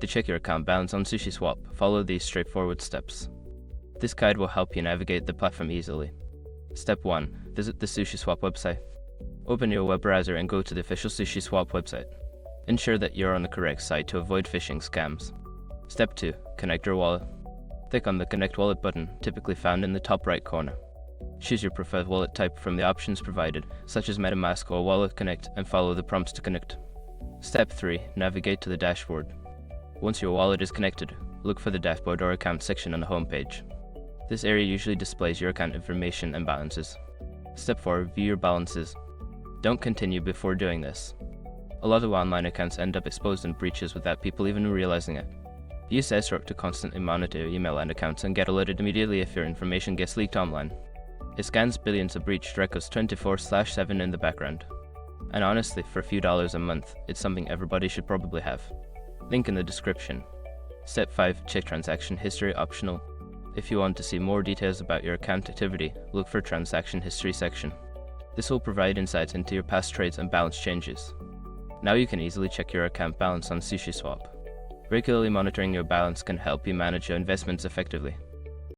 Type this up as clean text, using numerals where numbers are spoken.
To check your account balance on SushiSwap, follow these straightforward steps. This guide will help you navigate the platform easily. Step 1. Visit the SushiSwap website. Open your web browser and go to the official SushiSwap website. Ensure that you're on the correct site to avoid phishing scams. Step 2. Connect your wallet. Click on the Connect Wallet button, typically found in the top right corner. Choose your preferred wallet type from the options provided, such as MetaMask or Wallet Connect, and follow the prompts to connect. Step 3. Navigate to the dashboard. Once your wallet is connected, look for the dashboard or account section on the home page. This area usually displays your account information and balances. Step 4. View your balances. Don't continue before doing this. A lot of online accounts end up exposed in breaches without people even realizing it. Use SushiSwap to constantly monitor your email and accounts and get alerted immediately if your information gets leaked online. It scans billions of breached records 24/7 in the background. And honestly, for a few dollars a month, it's something everybody should probably have. Link in the description. Step 5. Check transaction history optional. If you want to see more details about your account activity, look for transaction history section. This will provide insights into your past trades and balance changes. Now you can easily check your account balance on SushiSwap. Regularly monitoring your balance can help you manage your investments effectively.